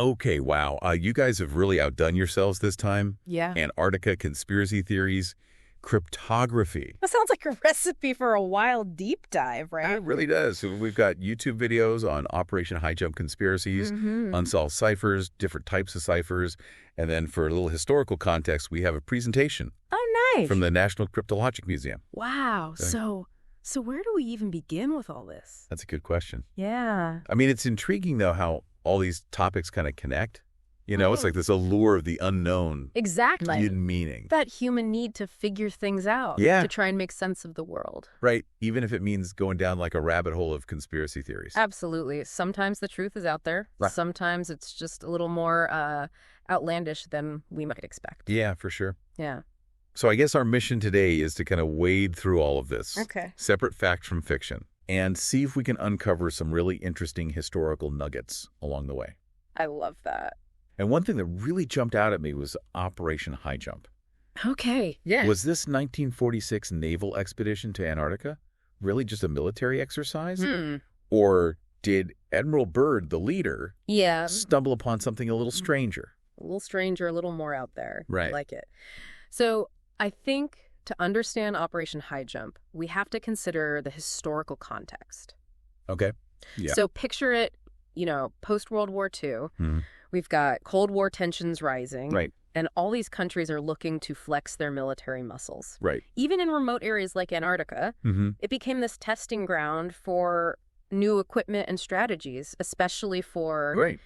Okay, wow. You guys have really outdone yourselves this time. Yeah. Antarctica conspiracy theories, cryptography. That sounds like a recipe for a wild deep dive, right? It really does. So we've got YouTube videos on Operation Highjump conspiracies, unsolved ciphers, different types of ciphers, and then for a little historical context, we have a presentation Oh, nice. from the National Cryptologic Museum. Wow. So where do we even begin with all this? That's a good question. Yeah. I mean, it's intriguing, though, how all these topics kind of connect. You know, it's like this allure of the unknown. Exactly. Hidden meaning. That human need to figure things out. Yeah. To try and make sense of the world. Right. Even if it means going down like a rabbit hole of conspiracy theories. Absolutely. Sometimes the truth is out there. Right. Sometimes it's just a little more outlandish than we might expect. Yeah, for sure. Yeah. So I guess our mission today is to kind of wade through all of this. Okay. Separate fact from fiction. And see if we can uncover some really interesting historical nuggets along the way. I love that. And one thing that really jumped out at me was Operation Highjump. Okay. Yeah. Was this 1946 naval expedition to Antarctica really just a military exercise? Or did Admiral Byrd, the leader, stumble upon something a little stranger? A little stranger, a little more out there. Right. I like it. So I think to understand Operation Highjump, we have to consider the historical context. Okay. Yeah. So picture it, post-World War II. We've got Cold War tensions rising. Right. And all these countries are looking to flex their military muscles. Right. Even in remote areas like Antarctica, it became this testing ground for new equipment and strategies, especially for,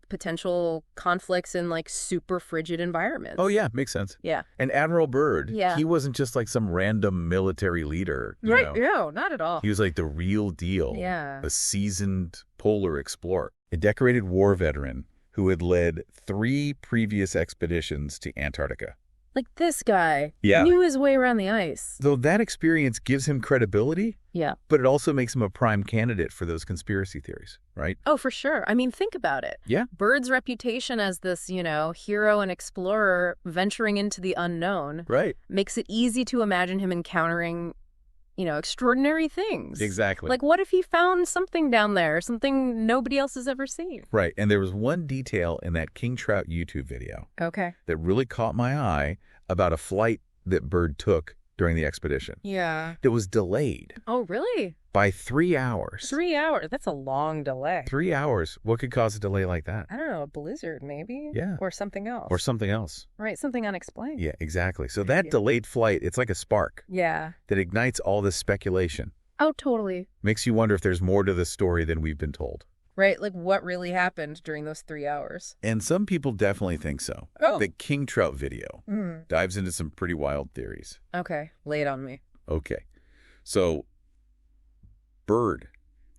potential conflicts in like super frigid environments. Oh, yeah. Makes sense. Yeah. And Admiral Byrd, Yeah. he wasn't just like some random military leader. You know? No, not at all. He was like the real deal. Yeah. A seasoned polar explorer. A decorated war veteran who had led 3 previous expeditions to Antarctica. Like this guy Yeah. knew his way around the ice. Though that experience gives him credibility, Yeah. but it also makes him a prime candidate for those conspiracy theories, right? Oh, for sure. I mean, think about it. Yeah. Byrd's reputation as this, hero and explorer venturing into the unknown Right. makes it easy to imagine him encountering, extraordinary things. Exactly. Like, what if he found something down there, something nobody else has ever seen? Right. And there was one detail in that King Trout YouTube video Okay. that really caught my eye about a flight that Byrd took during the expedition. Yeah. That was delayed Oh, really? by 3 hours. 3 hours. That's a long delay. 3 hours. What could cause a delay like that? I don't know, a blizzard maybe? Yeah. Or something else. Or something else. Right, something unexplained. Yeah, exactly. So that delayed flight, it's like a spark Yeah. that ignites all this speculation. Oh, totally. Makes you wonder if there's more to the story than we've been told. Right, like what really happened during those 3 hours? And some people definitely think so. Oh. The King Trout video dives into some pretty wild theories. Okay, lay it on me. Okay. So Byrd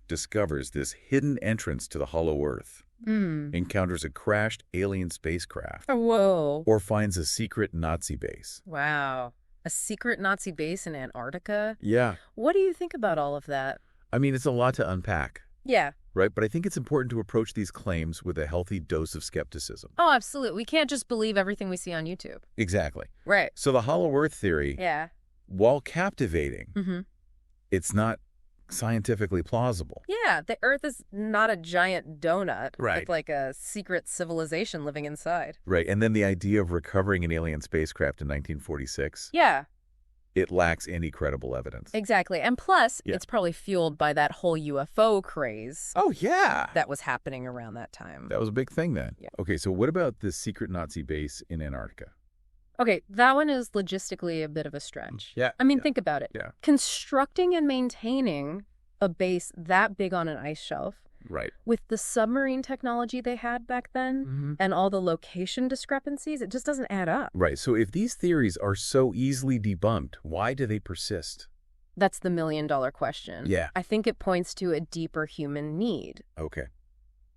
discovers this hidden entrance to the hollow earth, encounters a crashed alien spacecraft, Whoa. or finds a secret Nazi base. Wow. A secret Nazi base in Antarctica? Yeah. What do you think about all of that? I mean, it's a lot to unpack, Yeah. right? But I think it's important to approach these claims with a healthy dose of skepticism. Oh, absolutely. We can't just believe everything we see on YouTube. Exactly. Right. So the hollow earth theory, Yeah. while captivating, Mm-hmm. it's not scientifically plausible. Yeah, the Earth is not a giant donut Right. with like a secret civilization living inside. Right. And then the idea of recovering an alien spacecraft in 1946, Yeah, it lacks any credible evidence. exactly. And plus, Yeah. it's probably fueled by that whole UFO craze Oh, yeah. that was happening around that time. That was a big thing then. Yeah. Okay, so what about this secret Nazi base in Antarctica? Okay, that one is logistically a bit of a stretch. Yeah, I mean, yeah, think about it. yeah. Constructing and maintaining a base that big on an ice shelf Right. with the submarine technology they had back then and all the location discrepancies, it just doesn't add up. Right. So if these theories are so easily debunked, why do they persist? That's the million-dollar question. Yeah. I think it points to a deeper human need. Okay.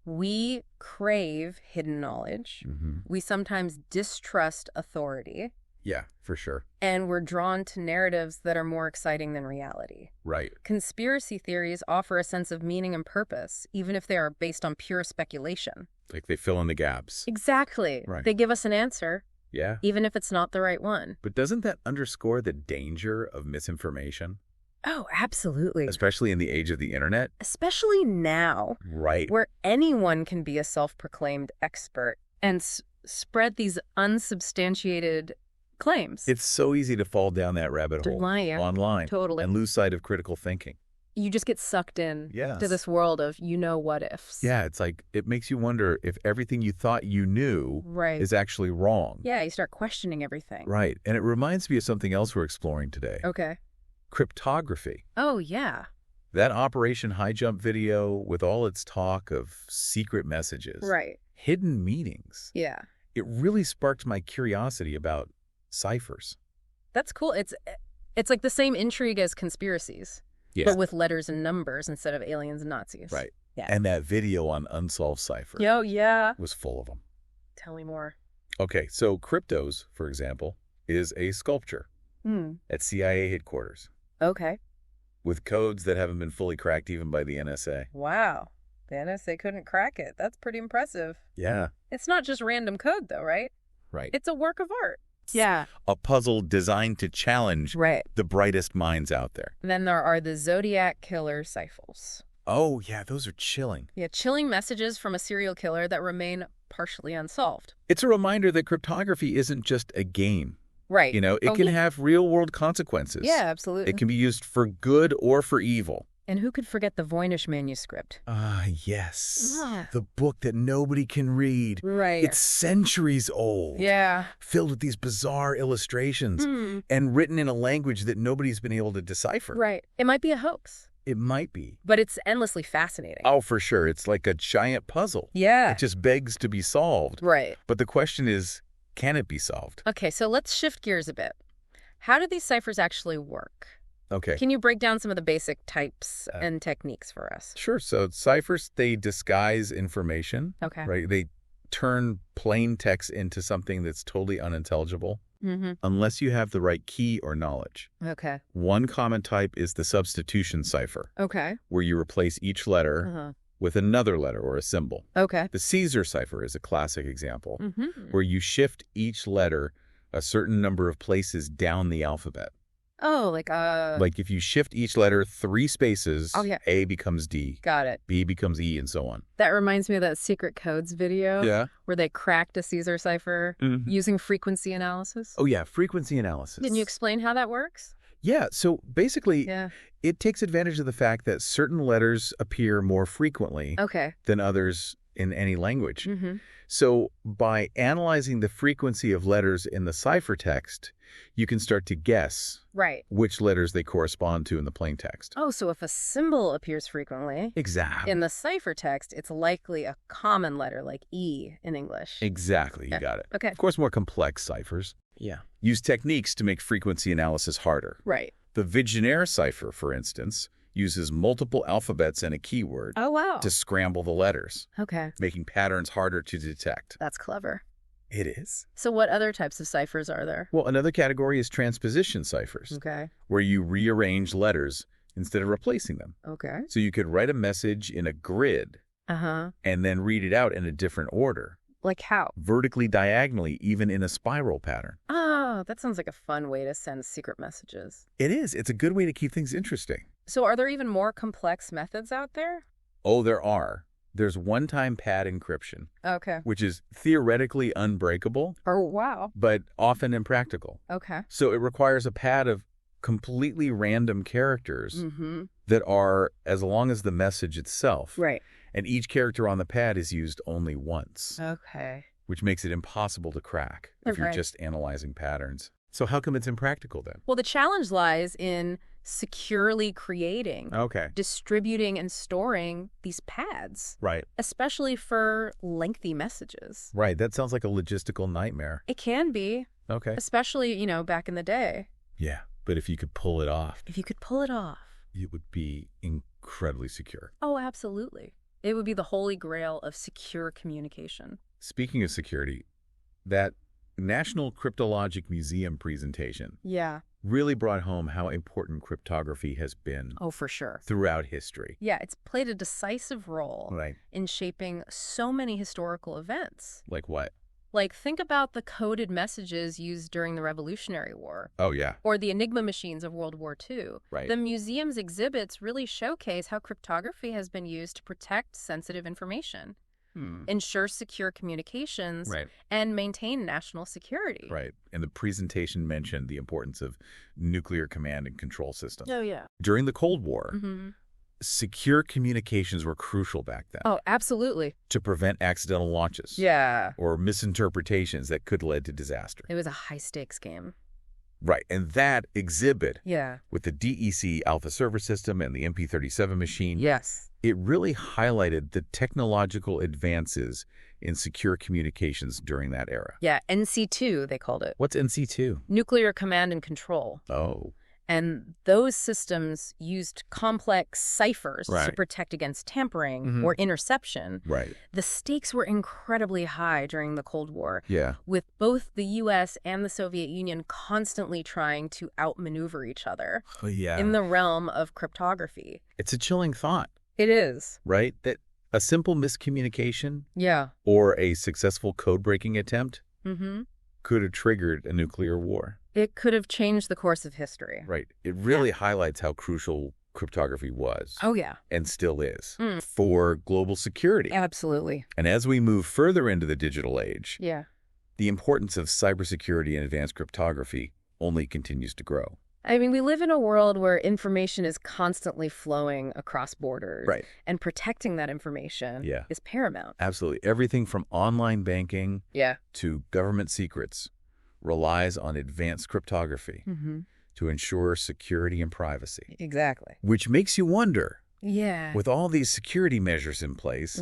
We crave hidden knowledge. We sometimes distrust authority. Yeah, for sure. And we're drawn to narratives that are more exciting than reality. Right. Conspiracy theories offer a sense of meaning and purpose, even if they are based on pure speculation. Like they fill in the gaps. Exactly. Right. They give us an answer, Yeah. even if it's not the right one. But doesn't that underscore the danger of misinformation? Oh, absolutely. Especially in the age of the internet. Especially now. Right. Where anyone can be a self-proclaimed expert and spread these unsubstantiated claims. It's so easy to fall down that rabbit hole online Totally. and lose sight of critical thinking. You just get sucked in to this world of what-ifs. Yeah, it's like it makes you wonder if everything you thought you knew is actually wrong. Yeah, you start questioning everything. Right, and it reminds me of something else we're exploring today. Okay. Cryptography. Oh, yeah. That Operation Highjump video with all its talk of secret messages. Right. Hidden meanings. Yeah. It really sparked my curiosity about ciphers. That's cool. It's like the same intrigue as conspiracies. Yeah. But with letters and numbers instead of aliens and Nazis. Right. Yeah. And that video on Unsolved Cipher. Oh, yeah. Was full of them. Tell me more. Okay, so Kryptos, for example, is a sculpture at CIA headquarters. Okay. With codes that haven't been fully cracked even by the NSA. Wow. The NSA couldn't crack it. That's pretty impressive. Yeah. It's not just random code, though, right? Right. It's a work of art. Yeah. A puzzle designed to challenge the brightest minds out there. Then there are the Zodiac Killer Ciphers. Oh, yeah, those are chilling. Yeah, chilling messages from a serial killer that remain partially unsolved. It's a reminder that cryptography isn't just a game. Right. You know, it can have real-world consequences. Yeah, absolutely. It can be used for good or for evil. And who could forget the Voynich Manuscript? Yes. The book that nobody can read. Right. It's centuries old. Yeah. Filled with these bizarre illustrations and written in a language that nobody's been able to decipher. Right. It might be a hoax. It might be. But it's endlessly fascinating. Oh, for sure. It's like a giant puzzle. Yeah. It just begs to be solved. Right. But the question is, can it be solved? Okay, so let's shift gears a bit. How do these ciphers actually work? Okay. Can you break down some of the basic types and techniques for us? Sure. So ciphers, they disguise information. Okay. Right? They turn plain text into something that's totally unintelligible unless you have the right key or knowledge. Okay. One common type is the substitution cipher. Okay. Where you replace each letter with another letter or a symbol. Okay. The Caesar cipher is a classic example where you shift each letter a certain number of places down the alphabet. Oh, like if you shift each letter 3 spaces, A becomes D. Got it. B becomes E, and so on. That reminds me of that Secret Codes video where they cracked a Caesar cipher using frequency analysis. Oh, yeah, frequency analysis. Can you explain how that works? Yeah, so basically, it takes advantage of the fact that certain letters appear more frequently than others in any language. So by analyzing the frequency of letters in the ciphertext, you can start to guess which letters they correspond to in the plain text. Oh, so if a symbol appears frequently in the ciphertext, it's likely a common letter like E in English. Exactly, you got it. Okay. Of course, more complex ciphers use techniques to make frequency analysis harder. Right. The Vigenère cipher, for instance, uses multiple alphabets and a keyword to scramble the letters, making patterns harder to detect. That's clever. It is. So what other types of ciphers are there? Well, another category is transposition ciphers, where you rearrange letters instead of replacing them. Okay. So you could write a message in a grid and then read it out in a different order. Like how? Vertically, diagonally, even in a spiral pattern. Oh, that sounds like a fun way to send secret messages. It is. It's a good way to keep things interesting. So are there even more complex methods out there? Oh, there are. There's one-time pad encryption. Okay. Which is theoretically unbreakable. Oh, wow. But often impractical. Okay. So it requires a pad of completely random characters that are as long as the message itself. Right. And each character on the pad is used only once. Okay. Which makes it impossible to crack if you're just analyzing patterns. So how come it's impractical then? Well, the challenge lies in securely creating, distributing, and storing these pads. Right. Especially for lengthy messages. Right. That sounds like a logistical nightmare. It can be. Okay. Especially, you know, back in the day. Yeah. But if you could pull it off. If you could pull it off. It would be incredibly secure. Oh, absolutely. It would be the holy grail of secure communication. Speaking of security, that National Cryptologic Museum presentation really brought home how important cryptography has been. Oh, for sure. Throughout history. Yeah, it's played a decisive role in shaping so many historical events. Like what? Like, think about the coded messages used during the Revolutionary War. Oh, yeah. Or the Enigma machines of World War II. Right. The museum's exhibits really showcase how cryptography has been used to protect sensitive information, ensure secure communications, and maintain national security. Right. And the presentation mentioned the importance of nuclear command and control systems. Oh, yeah. During the Cold War, secure communications were crucial back then. Oh, absolutely. To prevent accidental launches. Yeah. Or misinterpretations that could lead to disaster. It was a high-stakes game. Right. And that exhibit, yeah, with the DEC Alpha server system and the MP37 machine, yes, it really highlighted the technological advances in secure communications during that era. Yeah, NC2, they called it. What's NC2? Nuclear Command and Control. Oh. And those systems used complex ciphers to protect against tampering or interception. Right. The stakes were incredibly high during the Cold War, with both the U.S. and the Soviet Union constantly trying to outmaneuver each other in the realm of cryptography. It's a chilling thought. It is. Right? That a simple miscommunication or a successful code-breaking attempt could have triggered a nuclear war. It could have changed the course of history. Right. It really highlights how crucial cryptography was. Oh, yeah. And still is for global security. Absolutely. And as we move further into the digital age, the importance of cybersecurity and advanced cryptography only continues to grow. I mean, we live in a world where information is constantly flowing across borders. Right. And protecting that information is paramount. Absolutely. Everything from online banking to government secrets relies on advanced cryptography to ensure security and privacy. Exactly. Which makes you wonder, with all these security measures in place,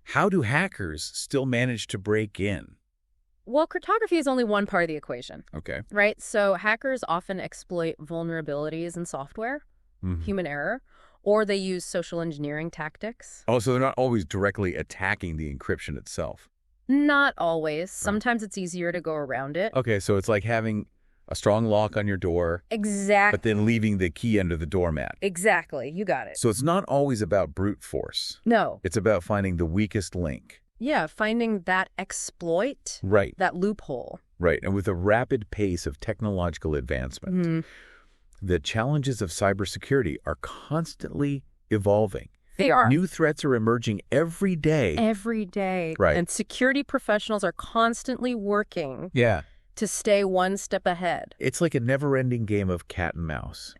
how do hackers still manage to break in? Well, cryptography is only one part of the equation. Okay. Right? So hackers often exploit vulnerabilities in software, human error, or they use social engineering tactics. Oh, so they're not always directly attacking the encryption itself. Not always. Sometimes it's easier to go around it. Okay, so it's like having a strong lock on your door. Exactly. But then leaving the key under the doormat. Exactly. You got it. So it's not always about brute force. No. It's about finding the weakest link. Yeah, finding that exploit. Right. That loophole. Right. And with a rapid pace of technological advancement, the challenges of cybersecurity are constantly evolving. They are. New threats are emerging every day. Every day. Right. And security professionals are constantly working to stay one step ahead. It's like a never-ending game of cat and mouse.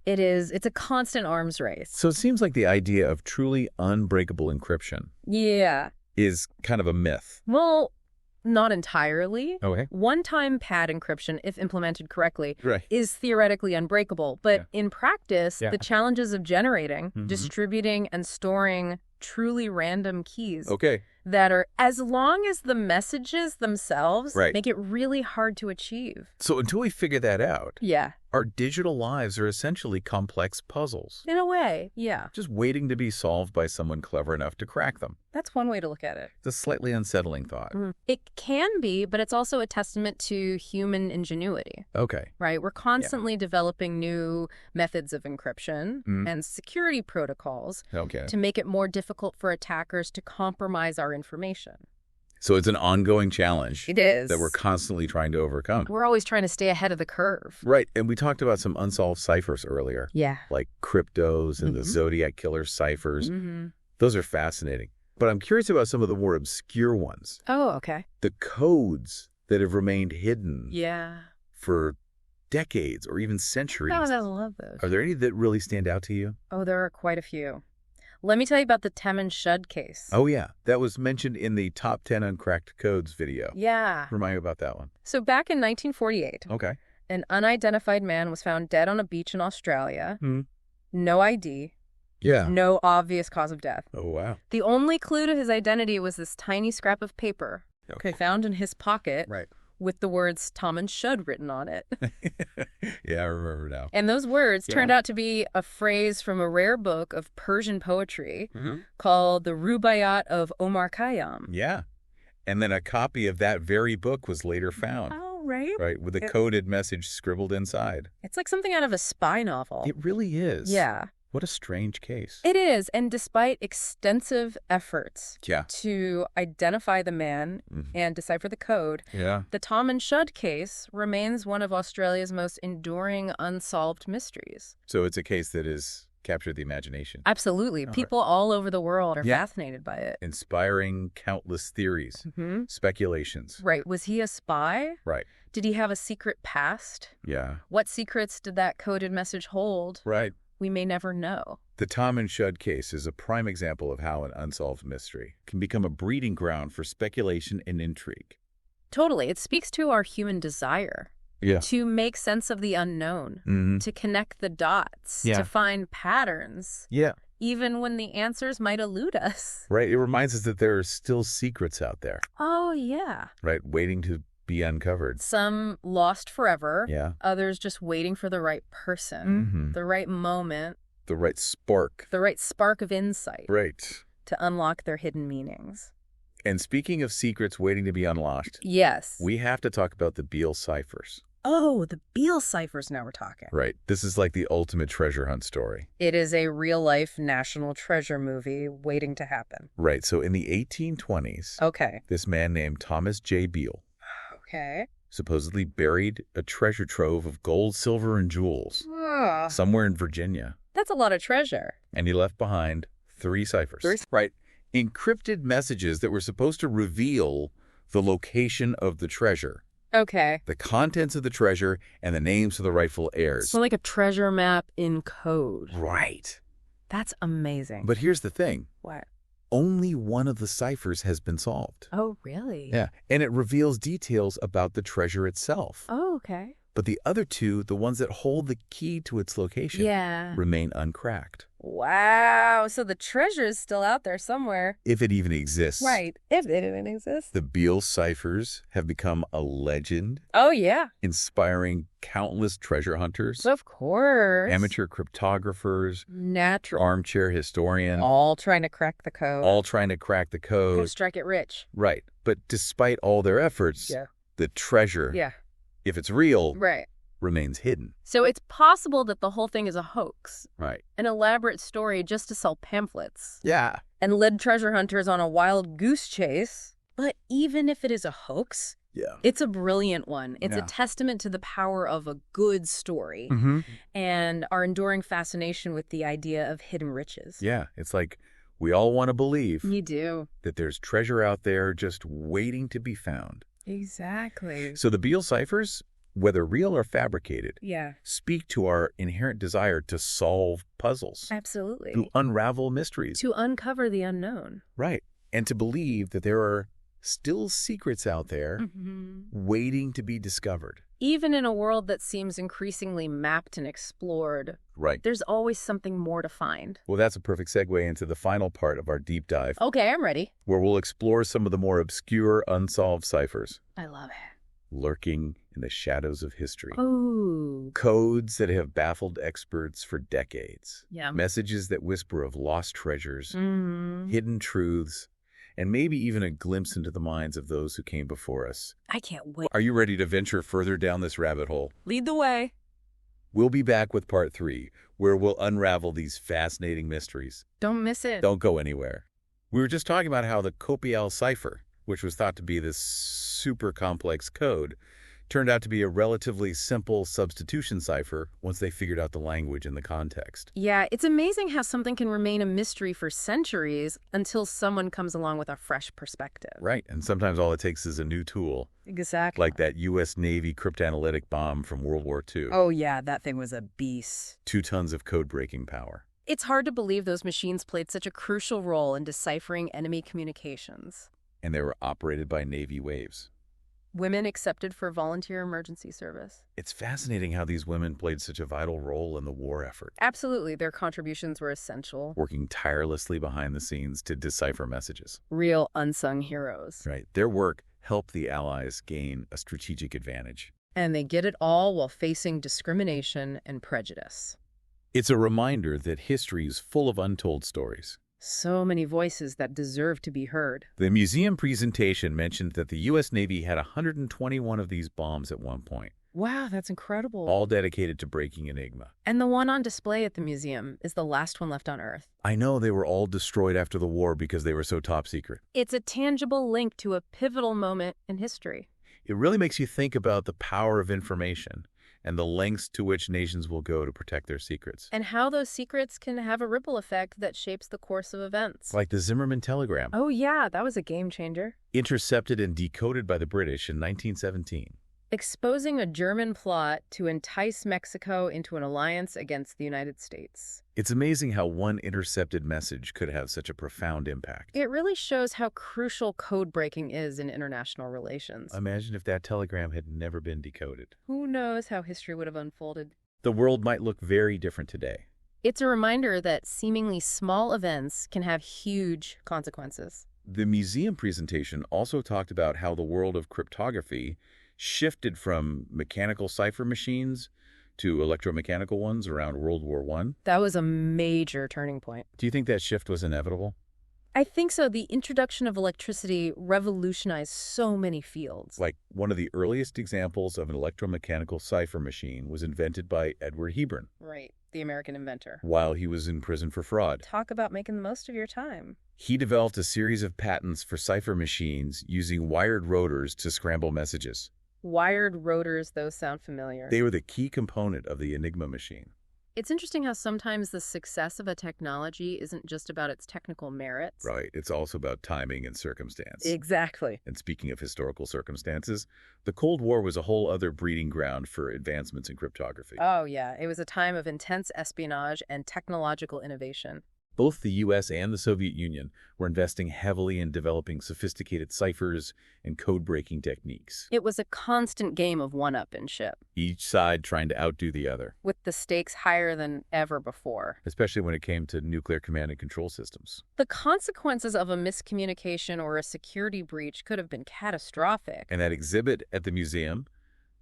It is. It's a constant arms race. So it seems like the idea of truly unbreakable encryption is kind of a myth. Well, not entirely. Okay. One-time pad encryption, if implemented correctly, is theoretically unbreakable. But in practice, the challenges of generating, distributing, and storing truly random keys that are, as long as the messages themselves make it really hard to achieve. So until we figure that out, our digital lives are essentially complex puzzles. In a way, just waiting to be solved by someone clever enough to crack them. That's one way to look at it. It's a slightly unsettling thought. It can be, but it's also a testament to human ingenuity. Okay. Right? We're constantly developing new methods of encryption and security protocols to make it more difficult for attackers to compromise our information. So it's an ongoing challenge. It is. That we're constantly trying to overcome. We're always trying to stay ahead of the curve. Right. And we talked about some unsolved ciphers earlier. Yeah. Like Kryptos and the Zodiac Killer ciphers. Those are fascinating. But I'm curious about some of the more obscure ones. Oh, okay. The codes that have remained hidden for decades or even centuries. Oh, I love those. Are there any that really stand out to you? Oh, there are quite a few. Let me tell you about the Tem and Shud case. Oh, yeah. That was mentioned in the Top 10 Uncracked Codes video. Yeah. Remind me about that one. So back in 1948, an unidentified man was found dead on a beach in Australia. No ID. No obvious cause of death. Oh, wow. The only clue to his identity was this tiny scrap of paper found in his pocket with the words Tom and Shud written on it. Yeah, I remember now. And those words turned out to be a phrase from a rare book of Persian poetry called the Rubaiyat of Omar Khayyam. Yeah. And then a copy of that very book was later found. Oh, right. Right, with a coded message scribbled inside. It's like something out of a spy novel. It really is. Yeah. What a strange case. It is, and despite extensive efforts Yeah. to identify the man and decipher the code, the Tom and Shud case remains one of Australia's most enduring unsolved mysteries. So it's a case that has captured the imagination. Absolutely. People all over the world are fascinated by it. Inspiring countless theories, speculations. Right. Was he a spy? Right. Did he have a secret past? Yeah. What secrets did that coded message hold? Right. We may never know. The Tom and Shud case is a prime example of how an unsolved mystery can become a breeding ground for speculation and intrigue. Totally. It speaks to our human desire to make sense of the unknown, to connect the dots, to find patterns, even when the answers might elude us. Right. It reminds us that there are still secrets out there. Oh, yeah. Right. Waiting to be uncovered. Some lost forever. Yeah. Others just waiting for the right person, the right moment. The right spark. The right spark of insight. Right. To unlock their hidden meanings. And speaking of secrets waiting to be unlocked. Yes. We have to talk about the Beale Ciphers. Oh, the Beale Ciphers, now we're talking. Right. This is like the ultimate treasure hunt story. It is a real-life national treasure movie waiting to happen. Right. So in the 1820s, this man named Thomas J. Beale supposedly buried a treasure trove of gold, silver, and jewels somewhere in Virginia. That's a lot of treasure. And he left behind 3 ciphers. Right. Encrypted messages that were supposed to reveal the location of the treasure. The contents of the treasure and the names of the rightful heirs. So like a treasure map in code. Right. That's amazing. But here's the thing. What? Only one of the ciphers has been solved. Oh, really? Yeah. And it reveals details about the treasure itself. Oh, okay. But the other 2, the ones that hold the key to its location, remain uncracked. Wow. So the treasure is still out there somewhere. If it even exists. Right. If it even exists. The Beale ciphers have become a legend. Oh, yeah. Inspiring countless treasure hunters. Of course. Amateur cryptographers. Natural. Armchair historian. All trying to crack the code. All trying to crack the code. Go strike it rich. Right. But despite all their efforts, the treasure, if it's real, remains hidden. So it's possible that the whole thing is a hoax. Right. An elaborate story just to sell pamphlets. Yeah. And led treasure hunters on a wild goose chase. But even if it is a hoax, it's a brilliant one. It's a testament to the power of a good story and our enduring fascination with the idea of hidden riches. Yeah. It's like we all want to believe you do that there's treasure out there just waiting to be found. Exactly. So the Beale ciphers, whether real or fabricated, speak to our inherent desire to solve puzzles. Absolutely. To unravel mysteries. To uncover the unknown. Right. And to believe that there are still secrets out there waiting to be discovered. Even in a world that seems increasingly mapped and explored, there's always something more to find. Well, that's a perfect segue into the final part of our deep dive. Okay, I'm ready. Where we'll explore some of the more obscure, unsolved ciphers. I love it. Lurking in the shadows of history. Oh. Codes that have baffled experts for decades. Yeah. Messages that whisper of lost treasures, hidden truths, and maybe even a glimpse into the minds of those who came before us. I can't wait. Are you ready to venture further down this rabbit hole? Lead the way. We'll be back with part 3, where we'll unravel these fascinating mysteries. Don't miss it. Don't go anywhere. We were just talking about how the Copiale cipher, which was thought to be this super complex code, turned out to be a relatively simple substitution cipher once they figured out the language and the context. Yeah, it's amazing how something can remain a mystery for centuries until someone comes along with a fresh perspective. Right, and sometimes all it takes is a new tool. Exactly. Like that U.S. Navy cryptanalytic bomb from World War II. Oh yeah, that thing was a beast. 2 tons of code-breaking power. It's hard to believe those machines played such a crucial role in deciphering enemy communications. And they were operated by Navy waves. Women accepted for volunteer emergency service. It's fascinating how these women played such a vital role in the war effort. Absolutely. Their contributions were essential. Working tirelessly behind the scenes to decipher messages. Real unsung heroes. Right. Their work helped the Allies gain a strategic advantage. And they did it all while facing discrimination and prejudice. It's a reminder that history is full of untold stories. So many voices that deserve to be heard. The museum presentation mentioned that the U.S. Navy had 121 of these bombs at one point. Wow, that's incredible. All dedicated to breaking Enigma. And the one on display at the museum is the last one left on Earth. I know, they were all destroyed after the war because they were so top secret. It's a tangible link to a pivotal moment in history. It really makes you think about the power of information and the lengths to which nations will go to protect their secrets. And how those secrets can have a ripple effect that shapes the course of events. Like the Zimmerman telegram. Oh yeah, that was a game changer. Intercepted and decoded by the British in 1917. Exposing a German plot to entice Mexico into an alliance against the United States. It's amazing how one intercepted message could have such a profound impact. It really shows how crucial code breaking is in international relations. Imagine if that telegram had never been decoded. Who knows how history would have unfolded? The world might look very different today. It's a reminder that seemingly small events can have huge consequences. The museum presentation also talked about how the world of cryptography shifted from mechanical cipher machines to electromechanical ones around World War I. That was a major turning point. Do you think that shift was inevitable? I think so. The introduction of electricity revolutionized so many fields. Like, one of the earliest examples of an electromechanical cipher machine was invented by Edward Hebron. Right, the American inventor. While he was in prison for fraud. Talk about making the most of your time. He developed a series of patents for cipher machines using wired rotors to scramble messages. Wired rotors, those sound familiar. They were the key component of the Enigma machine. It's interesting how sometimes the success of a technology isn't just about its technical merits. Right. It's also about timing and circumstance. Exactly. And speaking of historical circumstances, the Cold War was a whole other breeding ground for advancements in cryptography. Oh, yeah. It was a time of intense espionage and technological innovation. Both the U.S. and the Soviet Union were investing heavily in developing sophisticated ciphers and code-breaking techniques. It was a constant game of one-upmanship. Each side trying to outdo the other. With the stakes higher than ever before. Especially when it came to nuclear command and control systems. The consequences of a miscommunication or a security breach could have been catastrophic. And that exhibit at the museum,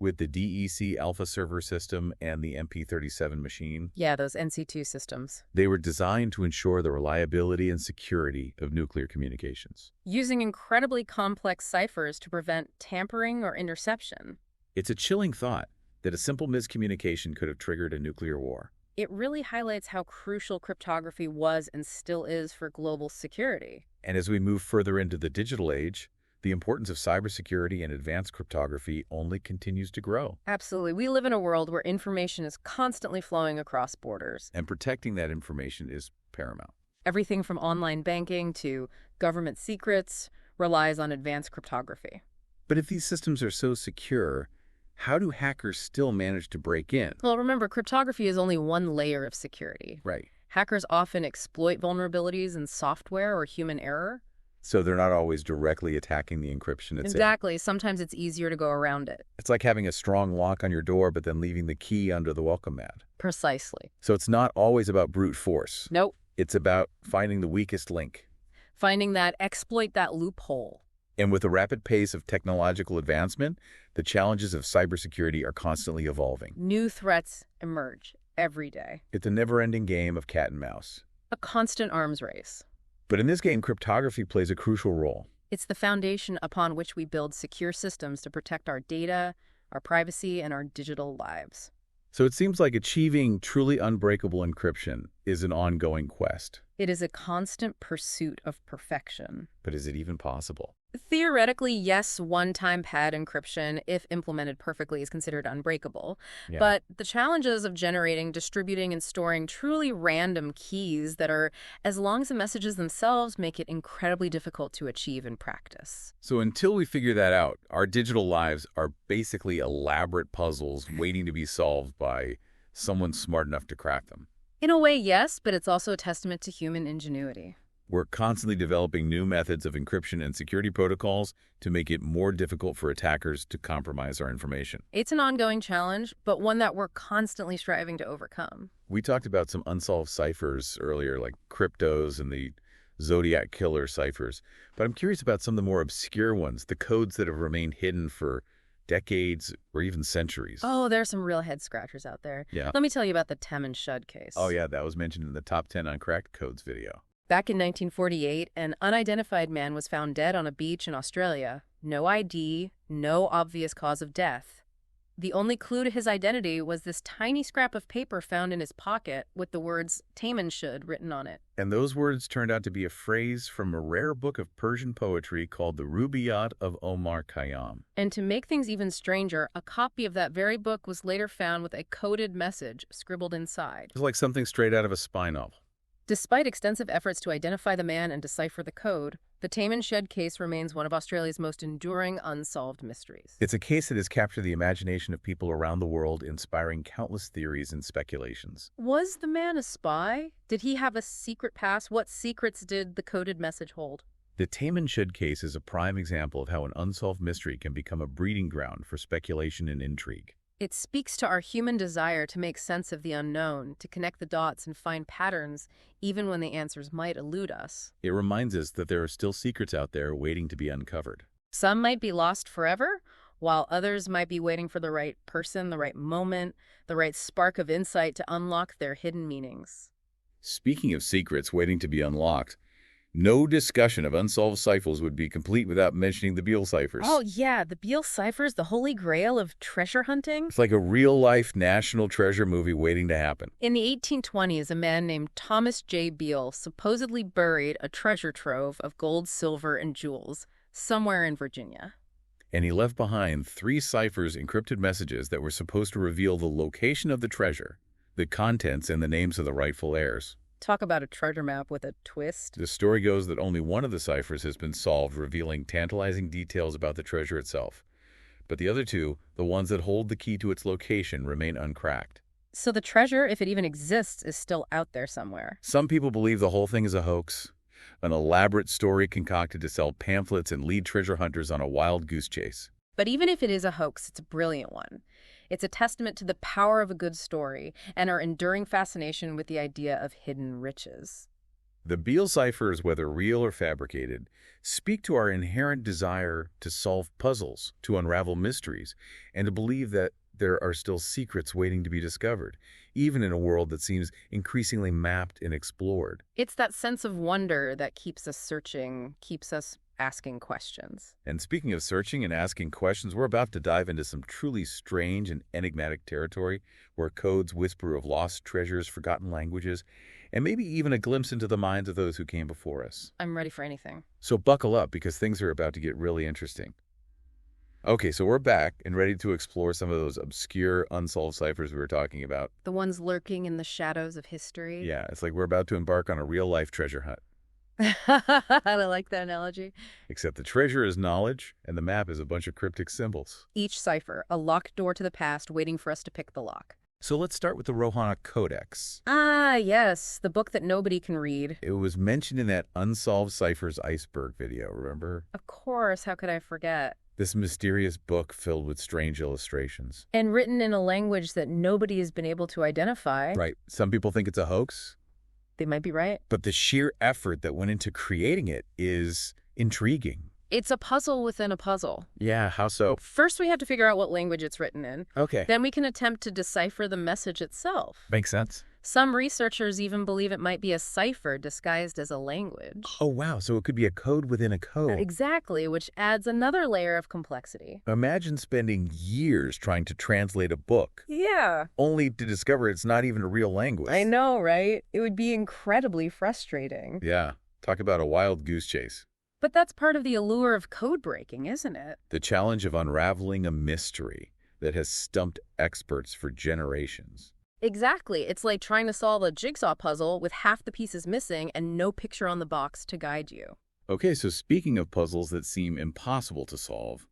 with the DEC Alpha server system and the MP37 machine. Yeah, those NC2 systems. They were designed to ensure the reliability and security of nuclear communications. Using incredibly complex ciphers to prevent tampering or interception. It's a chilling thought that a simple miscommunication could have triggered a nuclear war. It really highlights how crucial cryptography was and still is for global security. And as we move further into the digital age, the importance of cybersecurity and advanced cryptography only continues to grow. Absolutely. We live in a world where information is constantly flowing across borders. And protecting that information is paramount. Everything from online banking to government secrets relies on advanced cryptography. But if these systems are so secure, how do hackers still manage to break in? Well, remember, cryptography is only one layer of security. Right. Hackers often exploit vulnerabilities in software or human error. So they're not always directly attacking the encryption itself. Exactly. Sometimes it's easier to go around it. It's like having a strong lock on your door, but then leaving the key under the welcome mat. Precisely. So it's not always about brute force. Nope. It's about finding the weakest link. Finding that, exploit that loophole. And with the rapid pace of technological advancement, the challenges of cybersecurity are constantly evolving. New threats emerge every day. It's a never-ending game of cat and mouse. A constant arms race. But in this game, cryptography plays a crucial role. It's the foundation upon which we build secure systems to protect our data, our privacy, and our digital lives. So it seems like achieving truly unbreakable encryption is an ongoing quest. It is a constant pursuit of perfection. But is it even possible? Theoretically, yes, one-time pad encryption, if implemented perfectly, is considered unbreakable. Yeah. But the challenges of generating, distributing, and storing truly random keys that are as long as the messages themselves make it incredibly difficult to achieve in practice. So until we figure that out, our digital lives are basically elaborate puzzles waiting to be solved by someone smart enough to crack them. In a way, yes, but it's also a testament to human ingenuity. We're constantly developing new methods of encryption and security protocols to make it more difficult for attackers to compromise our information. It's an ongoing challenge, but one that we're constantly striving to overcome. We talked about some unsolved ciphers earlier, like Kryptos and the Zodiac Killer ciphers. But I'm curious about some of the more obscure ones, the codes that have remained hidden for decades or even centuries. Oh, there's some real head-scratchers out there. Yeah. Let me tell you about the Tem and Shud case. Oh, yeah, that was mentioned in the Top 10 Uncracked Codes video. Back in 1948, an unidentified man was found dead on a beach in Australia. No ID, no obvious cause of death. The only clue to his identity was this tiny scrap of paper found in his pocket with the words "Taman should" written on it. And those words turned out to be a phrase from a rare book of Persian poetry called the Rubaiyat of Omar Khayyam. And to make things even stranger, a copy of that very book was later found with a coded message scribbled inside. It's like something straight out of a spy novel. Despite extensive efforts to identify the man and decipher the code, the Taman Shed case remains one of Australia's most enduring unsolved mysteries. It's a case that has captured the imagination of people around the world, inspiring countless theories and speculations. Was the man a spy? Did he have a secret past? What secrets did the coded message hold? The Taman Shed case is a prime example of how an unsolved mystery can become a breeding ground for speculation and intrigue. It speaks to our human desire to make sense of the unknown, to connect the dots and find patterns, even when the answers might elude us. It reminds us that there are still secrets out there waiting to be uncovered. Some might be lost forever, while others might be waiting for the right person, the right moment, the right spark of insight to unlock their hidden meanings. Speaking of secrets waiting to be unlocked, no discussion of unsolved ciphers would be complete without mentioning the Beale ciphers. Oh, yeah, the Beale ciphers, the holy grail of treasure hunting. It's like a real-life national treasure movie waiting to happen. In the 1820s, a man named Thomas J. Beale supposedly buried a treasure trove of gold, silver, and jewels somewhere in Virginia. And he left behind 3 ciphers encrypted messages that were supposed to reveal the location of the treasure, the contents, and the names of the rightful heirs. Talk about a treasure map with a twist. The story goes that only one of the ciphers has been solved, revealing tantalizing details about the treasure itself. But the other 2, the ones that hold the key to its location, remain uncracked. So the treasure, if it even exists, is still out there somewhere. Some people believe the whole thing is a hoax, an elaborate story concocted to sell pamphlets and lead treasure hunters on a wild goose chase. But even if it is a hoax, it's a brilliant one. It's a testament to the power of a good story and our enduring fascination with the idea of hidden riches. The Beale ciphers, whether real or fabricated, speak to our inherent desire to solve puzzles, to unravel mysteries, and to believe that there are still secrets waiting to be discovered, even in a world that seems increasingly mapped and explored. It's that sense of wonder that keeps us searching, keeps us asking questions. And speaking of searching and asking questions, we're about to dive into some truly strange and enigmatic territory where codes whisper of lost treasures, forgotten languages, and maybe even a glimpse into the minds of those who came before us. I'm ready for anything. So buckle up, because things are about to get really interesting. Okay, so we're back and ready to explore some of those obscure, unsolved ciphers we were talking about. The ones lurking in the shadows of history. Yeah, it's like we're about to embark on a real-life treasure hunt. I like that analogy. Except the treasure is knowledge, and the map is a bunch of cryptic symbols. Each cipher, a locked door to the past waiting for us to pick the lock. So let's start with the Rohana Codex. Ah, yes, the book that nobody can read. It was mentioned in that Unsolved Ciphers iceberg video, remember? Of course, how could I forget? This mysterious book filled with strange illustrations. And written in a language that nobody has been able to identify. Right. Some people think it's a hoax. They might be right. But the sheer effort that went into creating it is intriguing. It's a puzzle within a puzzle. Yeah, how so? First, we have to figure out what language it's written in. Okay. Then we can attempt to decipher the message itself. Makes sense. Some researchers even believe it might be a cipher disguised as a language. Oh, wow. So it could be a code within a code. Exactly, which adds another layer of complexity. Imagine spending years trying to translate a book. Yeah. Only to discover it's not even a real language. I know, right? It would be incredibly frustrating. Yeah. Talk about a wild goose chase. But that's part of the allure of code breaking, isn't it? The challenge of unraveling a mystery that has stumped experts for generations. Exactly. It's like trying to solve a jigsaw puzzle with half the pieces missing and no picture on the box to guide you. Okay, so speaking of puzzles that seem impossible to solve,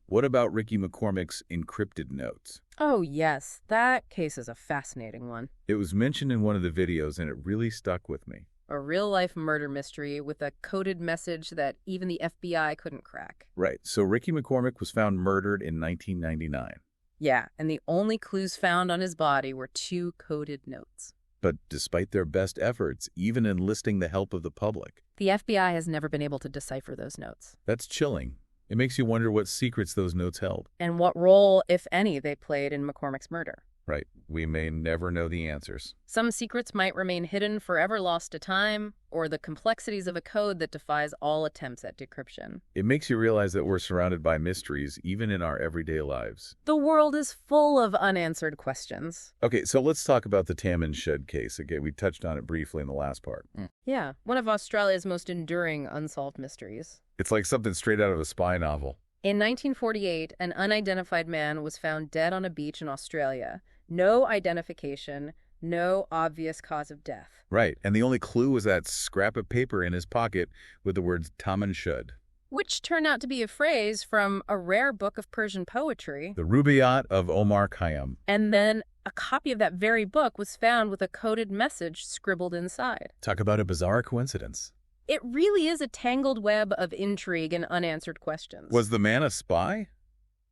what about Ricky McCormick's encrypted notes? Oh, yes. That case is a fascinating one. It was mentioned in one of the videos, and it really stuck with me. A real-life murder mystery with a coded message that even the FBI couldn't crack. Right. So Ricky McCormick was found murdered in 1999. Yeah, and the only clues found on his body were 2 coded notes. But despite their best efforts, even enlisting the help of the public, the FBI has never been able to decipher those notes. That's chilling. It makes you wonder what secrets those notes held. And what role, if any, they played in McCormick's murder. Right. We may never know the answers. Some secrets might remain hidden, forever lost to time, or the complexities of a code that defies all attempts at decryption. It makes you realize that we're surrounded by mysteries, even in our everyday lives. The world is full of unanswered questions. Okay, so let's talk about the Tam and Shud case. Again, we touched on it briefly in the last part. Yeah, one of Australia's most enduring unsolved mysteries. It's like something straight out of a spy novel. In 1948, an unidentified man was found dead on a beach in Australia. No identification, no obvious cause of death. Right, and the only clue was that scrap of paper in his pocket with the words Tam and Shud, which turned out to be a phrase from a rare book of Persian poetry, the Rubaiyat of Omar Khayyam. And then a copy of that very book was found with a coded message scribbled inside. Talk about a bizarre coincidence. It really is a tangled web of intrigue and unanswered questions. Was the man a spy?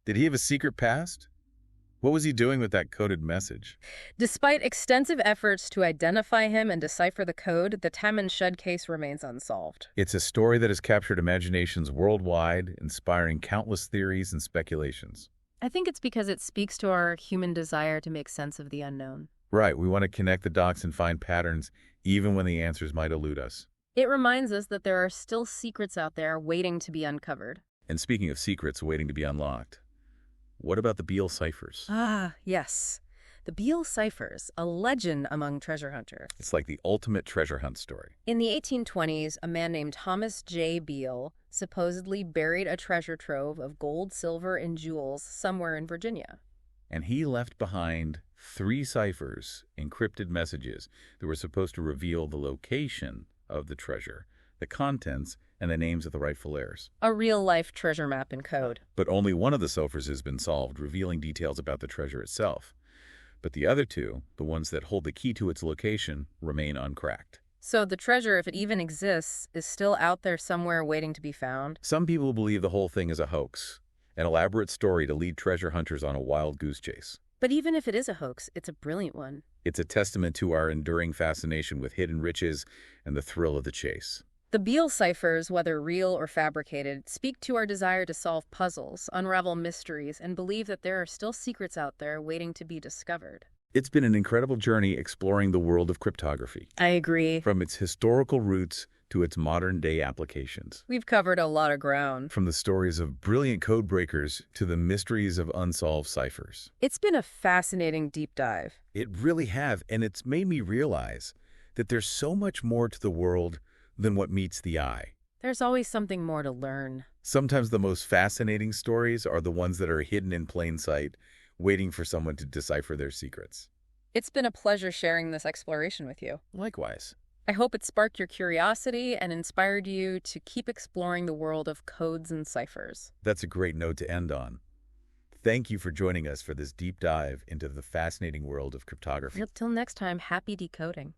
Did he have a secret past? What was he doing with that coded message? Despite extensive efforts to identify him and decipher the code, the Tam and Shud case remains unsolved. It's a story that has captured imaginations worldwide, inspiring countless theories and speculations. I think it's because it speaks to our human desire to make sense of the unknown. Right, we want to connect the dots and find patterns, even when the answers might elude us. It reminds us that there are still secrets out there waiting to be uncovered. And speaking of secrets waiting to be unlocked, what about the Beale Ciphers? Ah, yes. The Beale Ciphers, a legend among treasure hunters. It's like the ultimate treasure hunt story. In the 1820s, a man named Thomas J. Beale supposedly buried a treasure trove of gold, silver, and jewels somewhere in Virginia. And he left behind 3 ciphers, encrypted messages that were supposed to reveal the location of the treasure, the contents, and the names of the rightful heirs. A real-life treasure map in code. But only one of the ciphers has been solved, revealing details about the treasure itself. But the other 2, the ones that hold the key to its location, remain uncracked. So the treasure, if it even exists, is still out there somewhere waiting to be found? Some people believe the whole thing is a hoax, an elaborate story to lead treasure hunters on a wild goose chase. But even if it is a hoax, it's a brilliant one. It's a testament to our enduring fascination with hidden riches and the thrill of the chase. The Beale ciphers, whether real or fabricated, speak to our desire to solve puzzles, unravel mysteries, and believe that there are still secrets out there waiting to be discovered. It's been an incredible journey exploring the world of cryptography. I agree. From its historical roots to its modern-day applications. We've covered a lot of ground. From the stories of brilliant code breakers to the mysteries of unsolved ciphers. It's been a fascinating deep dive. It really have, and it's made me realize that there's so much more to the world than what meets the eye. There's always something more to learn. Sometimes the most fascinating stories are the ones that are hidden in plain sight, waiting for someone to decipher their secrets. It's been a pleasure sharing this exploration with you. Likewise. I hope it sparked your curiosity and inspired you to keep exploring the world of codes and ciphers. That's a great note to end on. Thank you for joining us for this deep dive into the fascinating world of cryptography. Till next time, happy decoding.